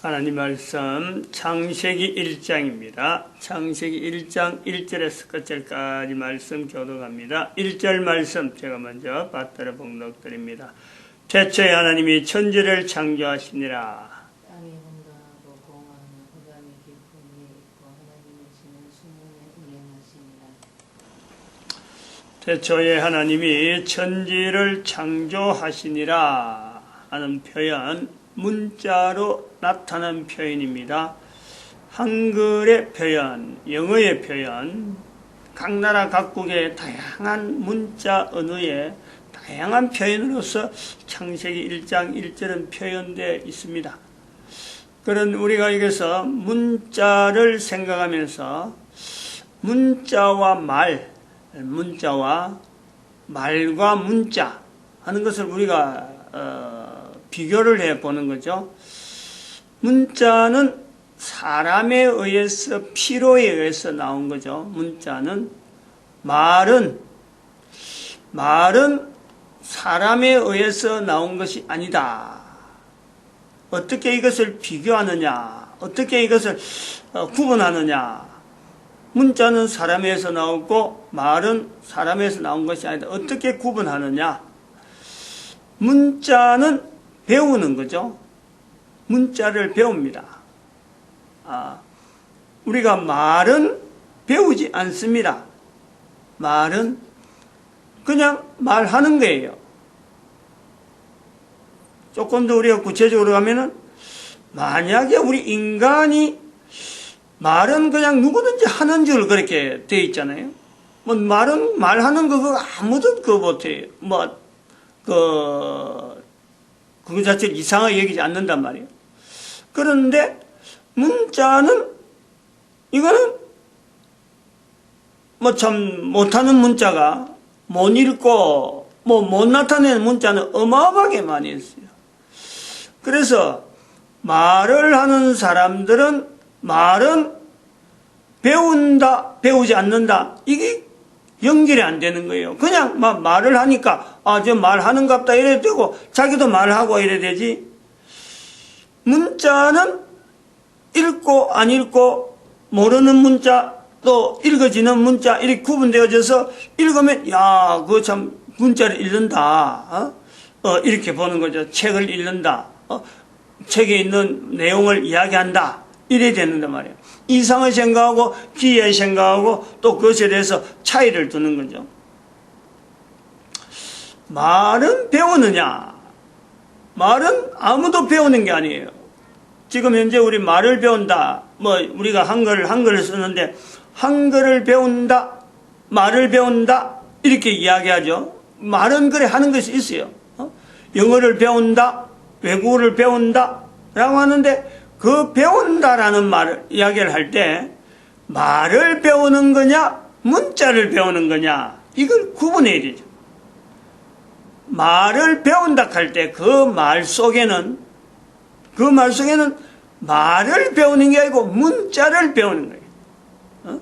하나님 말씀 창세기 1장입니다. 창세기 1장 1절에서 끝절까지 말씀 교독합니다. 1절 말씀 제가 먼저 받들어 봉독드립니다. 태초에 하나님이 천지를 창조하시니라. 땅이 혼돈하고 공허하며 흑암이 깊은 위에 있고 하나님의 신은 수문에 운행하시니라. 태초에 하나님이 천지를 창조하시니라 하는 표현, 문자로 나타난 표현입니다. 한글의 표현, 영어의 표현, 각 나라 각국의 다양한 문자 언어의 다양한 표현으로서 창세기 1장 1절은 표현되어 있습니다. 그런 우리가 여기서 문자를 생각하면서 문자와 말과 문자 하는 것을 우리가 비교를 해보는 거죠. 문자는 사람에 의해서, 필요에 의해서 나온 거죠. 문자는. 말은 사람에 의해서 나온 것이 아니다. 어떻게 이것을 비교하느냐, 어떻게 이것을 구분하느냐. 문자는 사람에서 나오고 말은 사람에서 나온 것이 아니다. 어떻게 구분하느냐. 문자는 배우는 거죠. 문자를 배웁니다. 우리가 말은 배우지 않습니다. 말은 그냥 말하는 거예요. 조금 더 우리가 구체적으로 가면은, 만약에 우리 인간이 말은 그냥 누구든지 하는 줄 그렇게 되어 있잖아요. 뭐 말은 말하는 거 그거 아무도 그거 못해요. 그거 자체를 이상하게 여기지 않는단 말이에요. 그런데 문자는, 이거는 참 못하는 문자가 못 읽고 못 나타내는 문자는 어마어마하게 많이 있어요. 그래서 말을 하는 사람들은 말은 배운다, 배우지 않는다, 이게 연결이 안 되는 거예요. 그냥 말을 하니까 저 말하는갑다 이래도 되고 자기도 말하고 이래 되지. 문자는 읽고 안 읽고 모르는 문자 또 읽어지는 문자 이렇게 구분되어져서 읽으면 그거 참 문자를 읽는다. 이렇게 보는 거죠. 책을 읽는다. 책에 있는 내용을 이야기한다. 이래 되는단 말이에요. 이상을 생각하고 기회를 생각하고 또 그것에 대해서 차이를 두는 거죠. 말은 배우느냐? 말은 아무도 배우는 게 아니에요. 지금 현재 우리 말을 배운다. 우리가 한글을 쓰는데 한글을 배운다, 말을 배운다 이렇게 이야기하죠. 말은 그래 하는 것이 있어요. 영어를 배운다, 외국어를 배운다 라고 하는데 그 배운다라는 말을 이야기를 할 때 말을 배우는 거냐 문자를 배우는 거냐 이걸 구분해야 되죠. 말을 배운다 할 때 그 말 속에는 말을 배우는 게 아니고 문자를 배우는 거예요.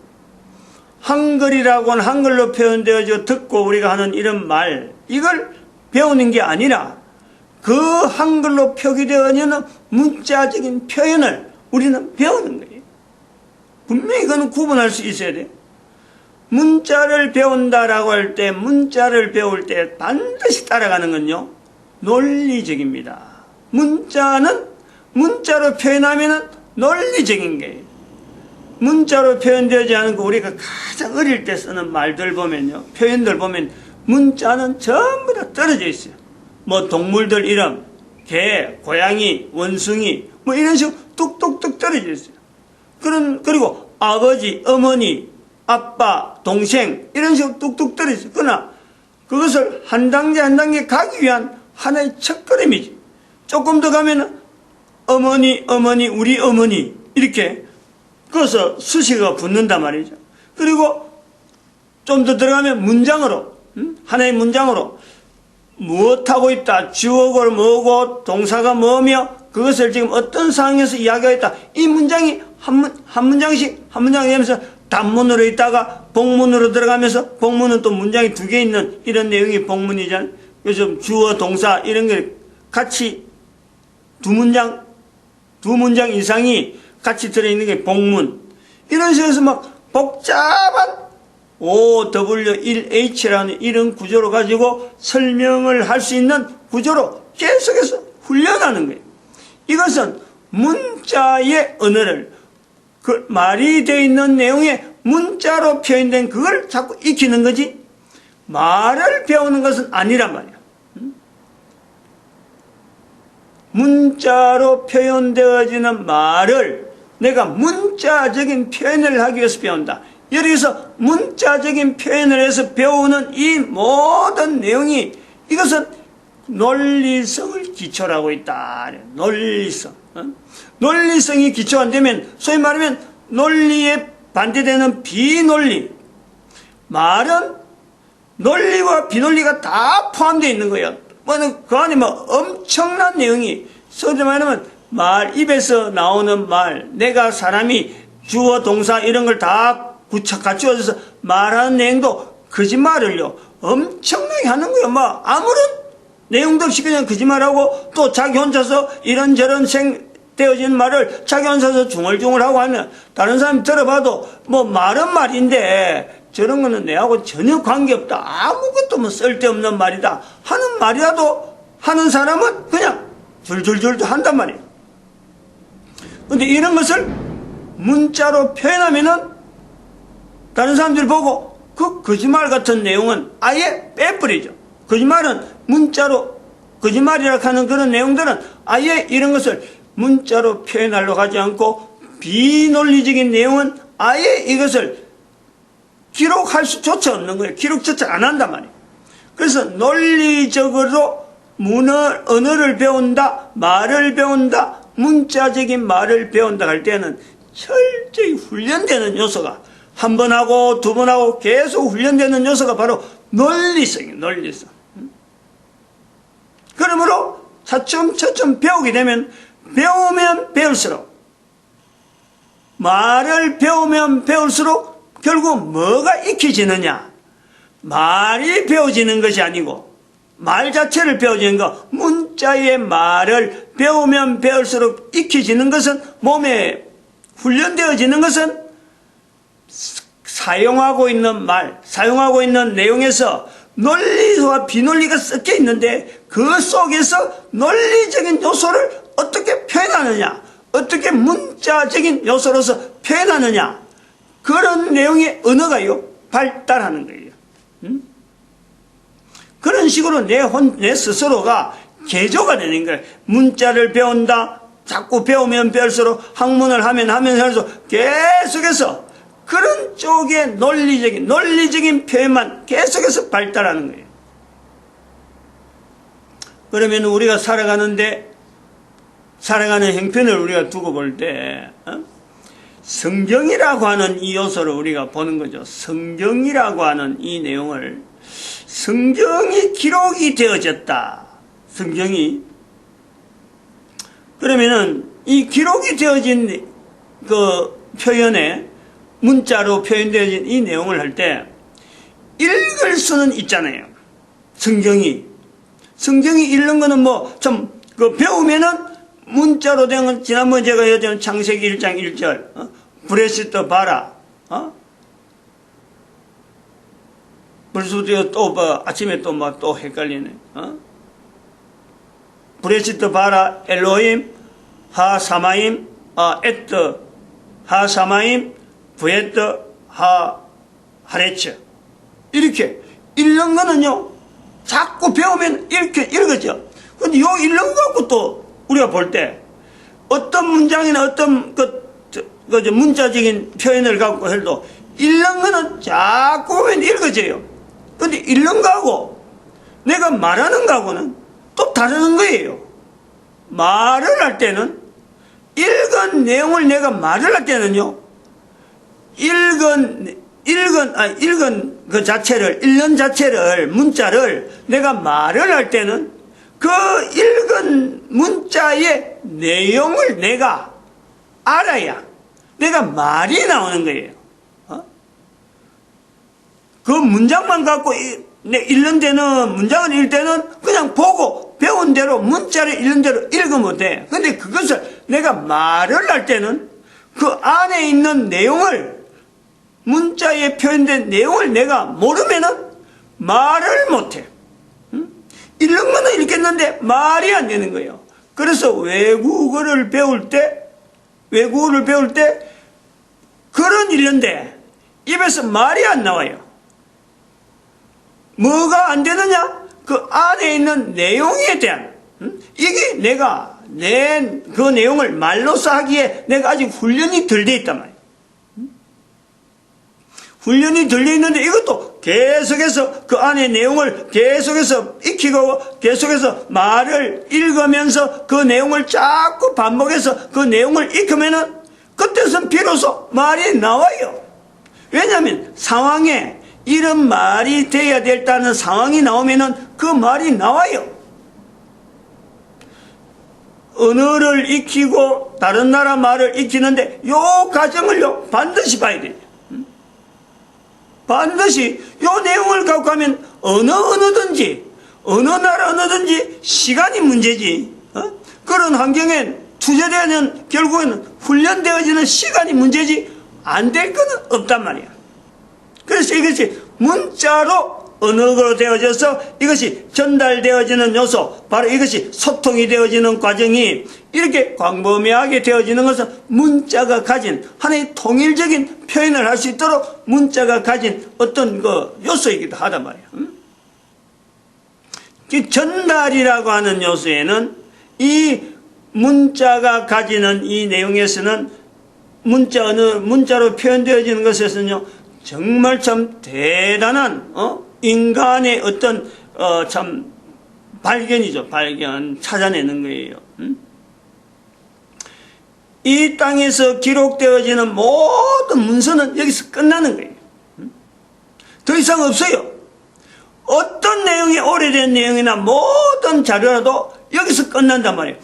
한글이라고는 한글로 표현되어져 듣고 우리가 하는 이런 말, 이걸 배우는 게 아니라 그 한글로 표기되어 있는 문자적인 표현을 우리는 배우는 거예요. 분명히 이거는 구분할 수 있어야 돼요. 문자를 배운다라고 할 때, 문자를 배울 때 반드시 따라가는 건요, 논리적입니다. 문자는 문자로 표현하면 논리적인 거예요. 문자로 표현되지 않은 거 우리가 가장 어릴 때 쓰는 말들 보면요, 표현들 보면 문자는 전부 다 떨어져 있어요. 동물들 이름, 개, 고양이, 원숭이, 이런 식으로 뚝뚝뚝 떨어져 있어요. 그리고 아버지, 어머니, 아빠, 동생, 이런 식으로 뚝뚝 떨어져 있어요. 그러나 그것을 한 단계 한 단계 가기 위한 하나의 첫걸음이지. 조금 더 가면은 어머니, 우리 어머니, 이렇게 그래서 수식어가 붙는단 말이죠. 그리고 좀 더 들어가면 문장으로, 하나의 문장으로 무엇하고 있다, 주어가 뭐고 동사가 뭐며 그것을 지금 어떤 상황에서 이야기하고 있다. 이 문장이 한 문장씩 하면서 단문으로 있다가 복문으로 들어가면서, 복문은 또 문장이 두 개 있는 이런 내용이 복문이잖아요. 그래서 주어 동사 이런 게 같이 두 두 문장 이상이 같이 들어있는 게 복문. 이런 식으로 막 복잡한 OW1H라는 이런 구조로 가지고 설명을 할 수 있는 구조로 계속해서 훈련하는 거예요. 이것은 문자의 언어를 그 말이 되어 있는 내용에 문자로 표현된 그걸 자꾸 익히는 거지 말을 배우는 것은 아니란 말이야. 문자로 표현되어지는 말을 내가 문자적인 표현을 하기 위해서 배운다. 여기서 문자적인 표현을 해서 배우는 이 모든 내용이 이것은 논리성을 기초로 하고 있다. 논리성. 논리성이 기초 안 되면 소위 말하면 논리에 반대되는 비논리. 말은 논리와 비논리가 다 포함되어 있는 거예요. 그 안에 엄청난 내용이 소위 말하면 말 입에서 나오는 말 내가 사람이 주어 동사 이런 걸 다 갖추어져서 말하는 내용도 거짓말을요 엄청나게 하는 거예요. 아무런 내용도 없이 그냥 거짓말하고 또 자기 혼자서 이런저런 되어진 말을 자기 혼자서 중얼중얼하고 하면 다른 사람이 들어봐도 말은 말인데 저런 거는 내하고 전혀 관계없다. 아무것도 쓸데없는 말이다. 하는 말이라도 하는 사람은 그냥 줄줄줄 한단 말이에요. 근데 이런 것을 문자로 표현하면은 다른 사람들이 보고 그 거짓말 같은 내용은 아예 빼버리죠. 거짓말은 문자로 거짓말이라 하는 그런 내용들은 아예 이런 것을 문자로 표현하려고 하지 않고 비논리적인 내용은 아예 이것을 기록할 수조차 없는 거예요. 기록조차 안 한단 말이에요. 그래서 논리적으로 언어를 배운다, 말을 배운다, 문자적인 말을 배운다 할 때는 철저히 훈련되는 요소가 한 번 하고 두 번 하고 계속 훈련되는 요소가 바로 논리성이에요. 논리성. 그러므로 차츰차츰 배우게 되면 배우면 배울수록 말을 배우면 배울수록 결국 뭐가 익혀지느냐? 말이 배워지는 것이 아니고 말 자체를 배워지는 것, 문자의 말을 배우면 배울수록 익혀지는 것은 몸에 훈련되어지는 것은 사용하고 있는 말, 사용하고 있는 내용에서 논리와 비논리가 섞여 있는데 그 속에서 논리적인 요소를 어떻게 표현하느냐, 어떻게 문자적인 요소로서 표현하느냐, 그런 내용의 언어가요 발달하는 거예요. 그런 식으로 내 스스로가 개조가 되는 거예요. 문자를 배운다, 자꾸 배우면 배울수록 학문을 하면 할수록 계속해서 그런 쪽의 논리적인 표현만 계속해서 발달하는 거예요. 그러면 우리가 살아가는 형편을 우리가 두고 볼 때, 성경이라고 하는 이 요소를 우리가 보는 거죠. 성경이라고 하는 이 내용을, 성경이 기록이 되어졌다. 성경이. 그러면은, 이 기록이 되어진 그 표현에, 문자로 표현되어진 이 내용을 할 때, 읽을 수는 있잖아요. 성경이 읽는 거는 배우면은 문자로 된 건, 지난번에 제가 얘기했던 창세기 1장 1절, 브레시트 바라, 벌써 아침에 또 헷갈리네, 브레시트 바라, 엘로힘, 하사마임, 에트, 하사마임, 부에트, 하레츠. 이렇게 읽는 거는요, 자꾸 배우면 이렇게 읽어져. 근데 요 읽는 거 갖고 또 우리가 볼 때, 어떤 문장이나 어떤 문자적인 표현을 갖고 해도 읽는 거는 자꾸 보면 읽어져요. 근데 읽는 거하고 내가 말하는 거하고는 또 다른 거예요. 말을 할 때는, 읽은 내용을 내가 말을 할 때는요, 읽는 그 자체를, 읽는 자체를, 문자를 내가 말을 할 때는 그 읽은 문자의 내용을 내가 알아야 내가 말이 나오는 거예요. 그 문장만 갖고 읽는 데는, 문장을 읽을 때는 그냥 보고 배운 대로 문자를 읽는 대로 읽으면 돼. 근데 그것을 내가 말을 할 때는 그 안에 있는 내용을, 문자에 표현된 내용을 내가 모르면은 말을 못해. 읽는 거는 읽겠는데 말이 안 되는 거예요. 그래서 외국어를 배울 때 글은 읽는데 입에서 말이 안 나와요. 뭐가 안 되느냐? 그 안에 있는 내용에 대한, 이게 내가 그 내용을 말로서 하기에 내가 아직 훈련이 덜 돼 있단 말이에요. 훈련이 덜 돼 있는데 이것도 계속해서 그 안에 내용을 계속해서 익히고 계속해서 말을 읽으면서 그 내용을 자꾸 반복해서 그 내용을 익히면은 그때선 비로소 말이 나와요. 왜냐하면 상황에 이런 말이 돼야 된다는 상황이 나오면은 그 말이 나와요. 언어를 익히고 다른 나라 말을 익히는데 요 과정을요 반드시 봐야 돼요. 반드시 요 내용을 갖고 하면 어느 나라 언어든지 시간이 문제지. 그런 환경에 투자되는 결국에는 훈련되어지는 시간이 문제지 안 될 거는 없단 말이야. 그래서 이것이 문자로 언어로 되어져서 이것이 전달되어지는 요소, 바로 이것이 소통이 되어지는 과정이 이렇게 광범위하게 되어지는 것은 문자가 가진 하나의 통일적인 표현을 할 수 있도록 문자가 가진 어떤 그 요소이기도 하단 말이야. 전달이라고 하는 요소에는 이 문자가 가지는 이 내용에서는 문자로 표현되어지는 것에서는요, 정말 참 대단한, 인간의 어떤, 참, 발견이죠. 찾아내는 거예요. 이 땅에서 기록되어지는 모든 문서는 여기서 끝나는 거예요. 더 이상 없어요. 어떤 내용이 오래된 내용이나 모든 자료라도 여기서 끝난단 말이에요.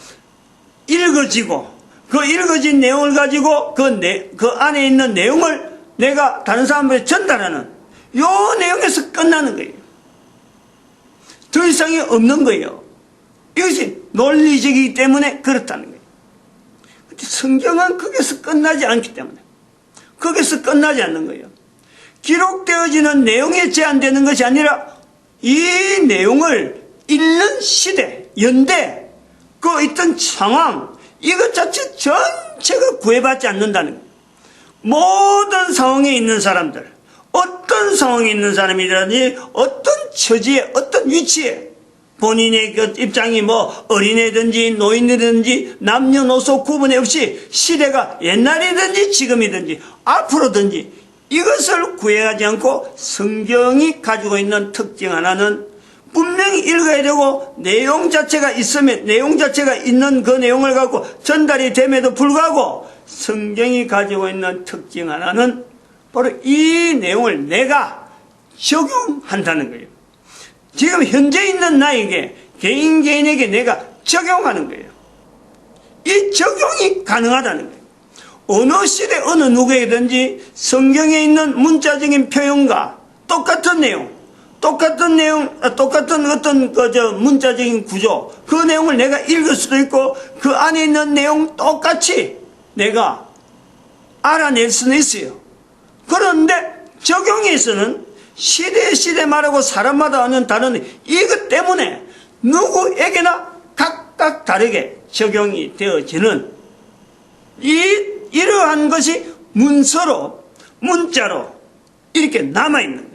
읽어지고, 그 읽어진 내용을 가지고 그 안에 있는 내용을 내가 다른 사람에게 전달하는 요 내용에서 끝나는 거예요. 더 이상이 없는 거예요. 이것이 논리적이기 때문에 그렇다는 거예요. 성경은 거기서 끝나지 않기 때문에 거기서 끝나지 않는 거예요. 기록되어지는 내용에 제한되는 것이 아니라 이 내용을 읽는 시대, 연대, 그 있던 상황, 이것 자체 전체가 구애받지 않는다는 거예요. 모든 상황에 있는 사람들, 어떤 상황에 있는 사람이라든지 어떤 처지에 어떤 위치에 본인의 그 입장이 뭐 어린애든지 노인이든지 남녀노소 구분이 없이 시대가 옛날이든지 지금이든지 앞으로든지 이것을 구애하지 않고 성경이 가지고 있는 특징 하나는 분명히 읽어야 되고 내용 자체가 있으면 내용 자체가 있는 그 내용을 갖고 전달이 됨에도 불구하고 성경이 가지고 있는 특징 하나는 바로 이 내용을 내가 적용한다는 거예요. 지금 현재 있는 나에게 개인에게 내가 적용하는 거예요. 이 적용이 가능하다는 거예요. 어느 시대 어느 누구에든지 성경에 있는 문자적인 표현과 똑같은 내용, 똑같은 어떤 문자적인 구조, 그 내용을 내가 읽을 수도 있고 그 안에 있는 내용 똑같이 내가 알아낼 수는 있어요. 그런데 적용에서는 시대 말하고 사람마다 하는 다른 이것 때문에 누구에게나 각각 다르게 적용이 되어지는 이러한 것이 문자로 이렇게 남아있는 거예요.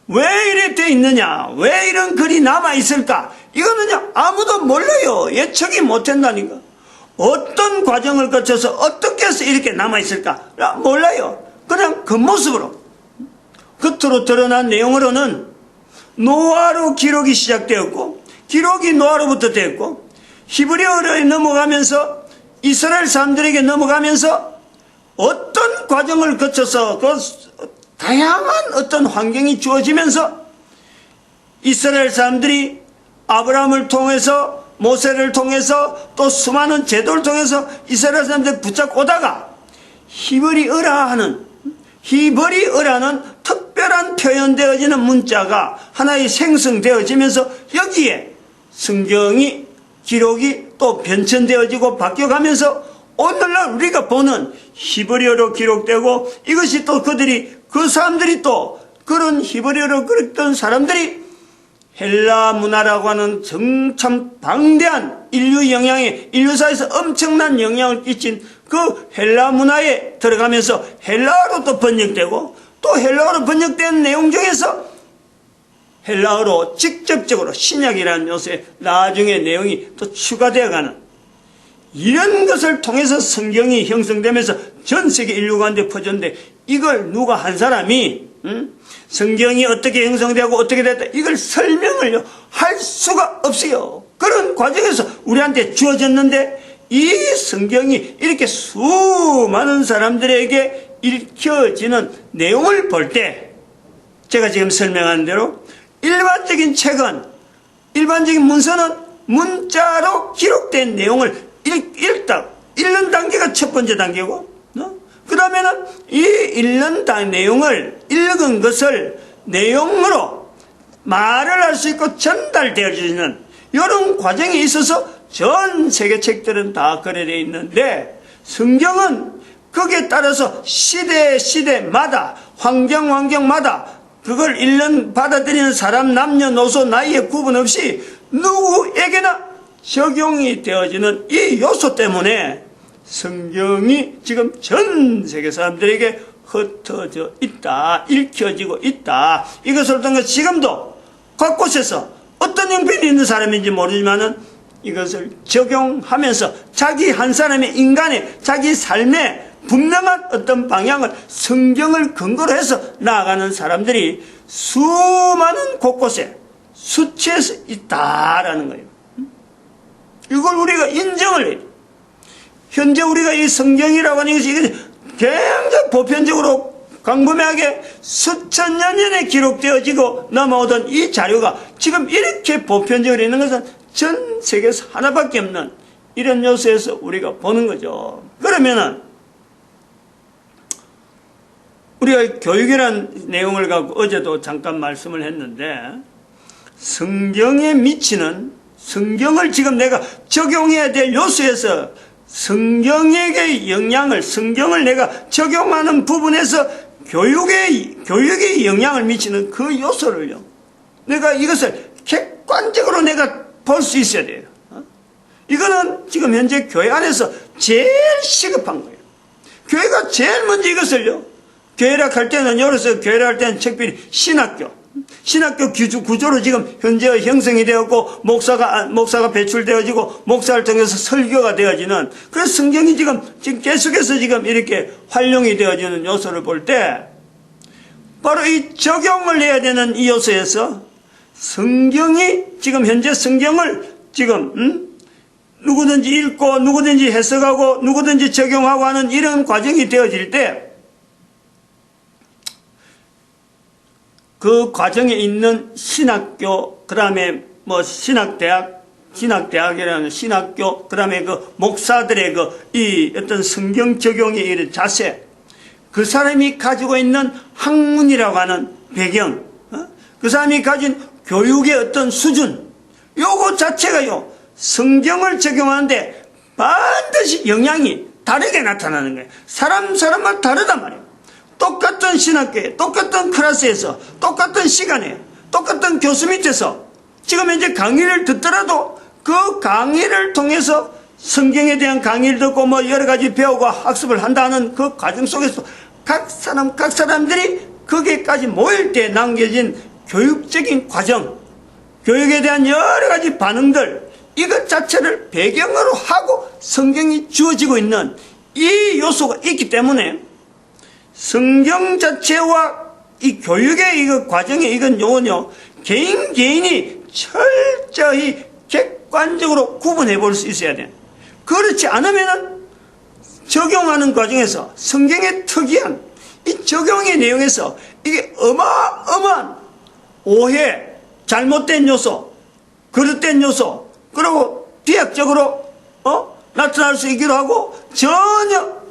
왜 이렇게 되어 있느냐? 왜 이런 글이 남아있을까? 이거는요, 아무도 몰라요. 예측이 못한다니까. 어떤 과정을 거쳐서 어떻게 해서 이렇게 남아있을까? 몰라요. 그냥 겉모습으로. 겉으로 드러난 내용으로는 노아로 기록이 시작되었고, 기록이 노아로부터 되었고, 히브리어로 넘어가면서 이스라엘 사람들에게 넘어가면서 어떤 과정을 거쳐서 그 다양한 어떤 환경이 주어지면서 이스라엘 사람들이 아브라함을 통해서 모세를 통해서 또 수많은 제도를 통해서 이스라엘 사람들을 붙잡고 오다가 히브리어라는 특별한 표현되어지는 문자가 하나의 생성되어지면서 여기에 성경이 기록이 또 변천되어지고 바뀌어가면서 오늘날 우리가 보는 히브리어로 기록되고 이것이 또 그 사람들이 또 그런 히브리어로 그렸던 사람들이 헬라 문화라고 하는 참 방대한 인류사에서 엄청난 영향을 끼친 그 헬라 문화에 들어가면서 헬라어로 또 번역되고 또 헬라어로 번역된 내용 중에서 헬라어로 직접적으로 신약이라는 요소에 나중에 내용이 또 추가되어가는 이런 것을 통해서 성경이 형성되면서 전 세계 인류 가운데 퍼졌는데 이걸 누가 한 사람이 성경이 어떻게 형성되고 어떻게 됐다 이걸 설명을 할 수가 없어요. 그런 과정에서 우리한테 주어졌는데 이 성경이 이렇게 수많은 사람들에게 읽혀지는 내용을 볼 때 제가 지금 설명한 대로 일반적인 책은 일반적인 문서는 문자로 기록된 내용을 읽는 단계가 첫 번째 단계고 그 다음에는 이 읽는 내용을 읽은 것을 내용으로 말을 할 수 있고 전달되어지는 이런 과정에 있어서 전 세계 책들은 다 거래되어 있는데 성경은 거기에 따라서 시대마다 환경마다 그걸 받아들이는 사람 남녀노소 나이에 구분 없이 누구에게나 적용이 되어지는 이 요소 때문에 성경이 지금 전 세계 사람들에게 흩어져 있다, 읽혀지고 있다. 이것을 통해 지금도 곳곳에서 어떤 형편이 있는 사람인지 모르지만은 이것을 적용하면서 자기 한 사람의 인간의 자기 삶의 분명한 어떤 방향을 성경을 근거로 해서 나아가는 사람들이 수많은 곳곳에 수치해서 있다라는 거예요. 이걸 우리가 인정을 해요. 현재 우리가 이 성경이라고 하는 것이 굉장히 보편적으로 광범위하게 수천 년에 기록되어지고 넘어오던 이 자료가 지금 이렇게 보편적으로 있는 것은 전 세계에서 하나밖에 없는 이런 요소에서 우리가 보는 거죠. 그러면은 우리가 교육이라는 내용을 갖고 어제도 잠깐 말씀을 했는데 성경에 미치는 성경을 지금 내가 적용해야 될 요소에서 성경에게 성경을 내가 적용하는 부분에서 교육에 영향을 미치는 그 요소를요. 내가 이것을 객관적으로 내가 볼 수 있어야 돼요. 이거는 지금 현재 교회 안에서 제일 시급한 거예요. 교회가 제일 먼저 이것을요. 교회라 할 때는 여기서 교회라 할 때는 특별히 신학교 구조로 지금 현재 형성이 되었고 목사가 배출되어지고 목사를 통해서 설교가 되어지는 그래서 성경이 지금 계속해서 지금 이렇게 활용이 되어지는 요소를 볼 때 바로 이 적용을 해야 되는 이 요소에서 성경이 지금 현재 성경을 지금 누구든지 읽고 누구든지 해석하고 누구든지 적용하고 하는 이런 과정이 되어질 때 그 과정에 있는 신학교, 그 다음에 신학대학이라는 신학교, 그 다음에 그 목사들의 이 어떤 성경 적용의 이런 자세, 그 사람이 가지고 있는 학문이라고 하는 배경, 그 사람이 가진 교육의 어떤 수준, 요거 자체가요, 성경을 적용하는데 반드시 영향이 다르게 나타나는 거예요. 사람마다 다르단 말이에요. 똑같은 신학교에, 똑같은 클래스에서, 똑같은 시간에, 똑같은 교수 밑에서 지금 현재 강의를 듣더라도 그 강의를 통해서 성경에 대한 강의를 듣고 여러 가지 배우고 학습을 한다는 그 과정 속에서 각 사람들이 거기에까지 모일 때 남겨진 교육적인 과정, 교육에 대한 여러 가지 반응들, 이것 자체를 배경으로 하고 성경이 주어지고 있는 이 요소가 있기 때문에 성경 자체와 이 교육의 이거 과정에 이건 요건요, 개인이 철저히 객관적으로 구분해 볼 수 있어야 돼. 그렇지 않으면은 적용하는 과정에서 성경의 특이한 이 적용의 내용에서 이게 어마어마한 오해, 잘못된 요소, 그릇된 요소, 그리고 비약적으로 나타날 수 있기도 하고 전혀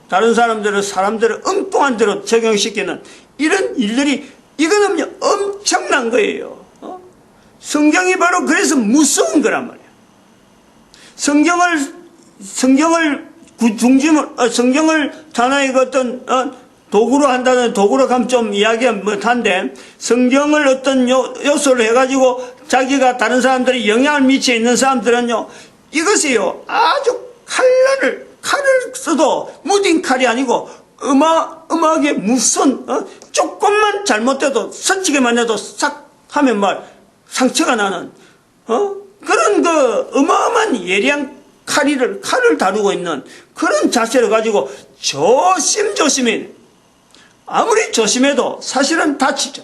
다른 사람들을 엉뚱한 대로 적용시키는 이런 일들이 이거는요 엄청난 거예요. 성경이 바로 그래서 무서운 거란 말이에요. 성경을 하나의 어떤 도구로 한다는 도구로 가면 좀 이야기가 못한데, 성경을 어떤 요소를 해가지고 자기가 다른 사람들이 영향을 미쳐 있는 사람들은요, 이것이요 아주 칼을 써도 무딘 칼이 아니고 음악에 무슨 조금만 잘못돼도 스치기만 해도 싹 하면 상처가 나는 그런 그 어마어마한 예리한 칼을 다루고 있는 그런 자세를 가지고 조심조심히, 아무리 조심해도 사실은 다치죠.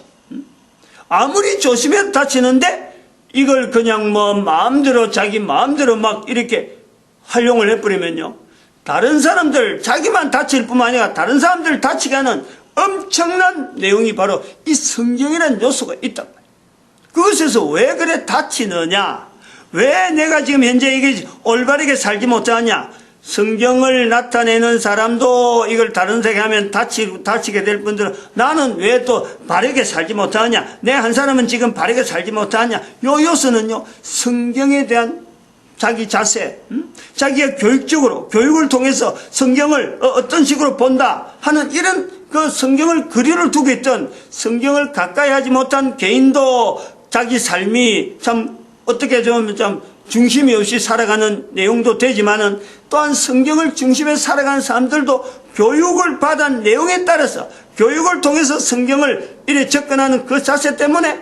아무리 조심해도 다치는데 이걸 그냥 자기 마음대로 막 이렇게 활용을 해버리면요, 다른 사람들, 자기만 다칠 뿐만 아니라 다른 사람들 다치게 하는 엄청난 내용이 바로 이 성경이라는 요소가 있단 말이에요. 그것에서 왜 그래 다치느냐? 왜 내가 지금 현재 이게 올바르게 살지 못하냐? 성경을 나타내는 사람도 이걸 다른 세계 하면 다치게 될 분들은 나는 왜 또 바르게 살지 못하냐? 내 한 사람은 지금 바르게 살지 못하냐? 요 요소는요, 성경에 대한 자기 자세, 자기가 교육을 통해서 성경을 어떤 식으로 본다 하는 이런 그 성경을 거리를 두고 있던, 성경을 가까이 하지 못한 개인도 자기 삶이 참 어떻게 좀 중심이 없이 살아가는 내용도 되지만은, 또한 성경을 중심에 살아가는 사람들도 교육을 받은 내용에 따라서 교육을 통해서 성경을 이래 접근하는 그 자세 때문에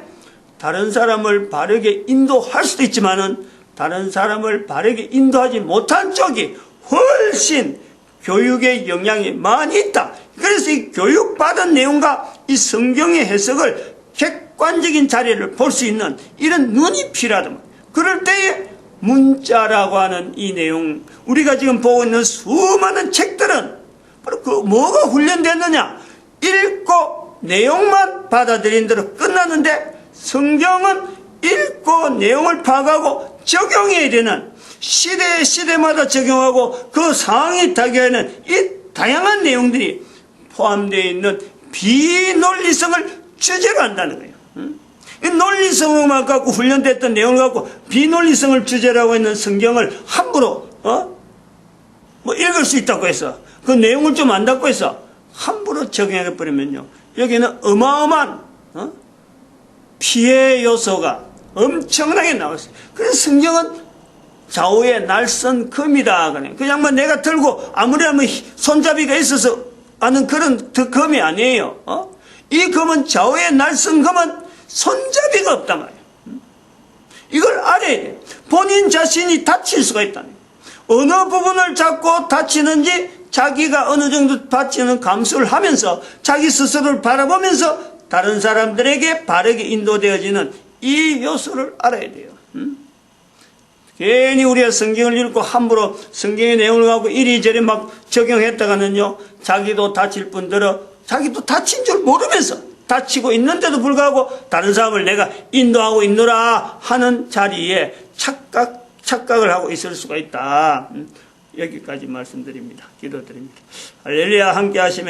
다른 사람을 바르게 인도할 수도 있지만은, 다른 사람을 바르게 인도하지 못한 쪽이 훨씬 교육의 영향이 많이 있다. 그래서 이 교육받은 내용과 이 성경의 해석을 객관적인 자리를 볼 수 있는 이런 눈이 필요하다. 그럴 때에 문자라고 하는 이 내용, 우리가 지금 보고 있는 수많은 책들은 바로 그 뭐가 훈련됐느냐? 읽고 내용만 받아들인 대로 끝나는데, 성경은 읽고 내용을 파악하고 적용해야 되는, 시대마다 적용하고 그 상황이 타격하는 이 다양한 내용들이 포함되어 있는 비논리성을 주제로 한다는 거예요. 이 논리성만 갖고 훈련됐던 내용을 갖고 비논리성을 주제라고 있는 성경을 함부로 읽을 수 있다고 해서, 그 내용을 좀 안다고 해서 함부로 적용해 버리면요, 여기는 어마어마한 피해 요소가 엄청나게 나왔어요. 그래서 성경은 좌우의 날선 검이다. 그냥 내가 들고 아무리 하면 손잡이가 있어서 하는 그런 검이 아니에요. 이 검은, 좌우의 날선 검은 손잡이가 없단 말이에요. 이걸 알아야 돼요. 본인 자신이 다칠 수가 있다는 거예요. 어느 부분을 잡고 다치는지 자기가 어느 정도 다치는 감수를 하면서 자기 스스로를 바라보면서 다른 사람들에게 바르게 인도되어지는 이 요소를 알아야 돼요. 괜히 우리가 성경을 읽고 함부로 성경의 내용을 갖고 이리저리 막 적용했다가는요, 자기도 다칠 뿐더러 자기도 다친 줄 모르면서 다치고 있는데도 불구하고 다른 사람을 내가 인도하고 있노라 하는 자리에 착각을 하고 있을 수가 있다. 여기까지 말씀드립니다. 기도드립니다. 할렐루야. 함께 하시면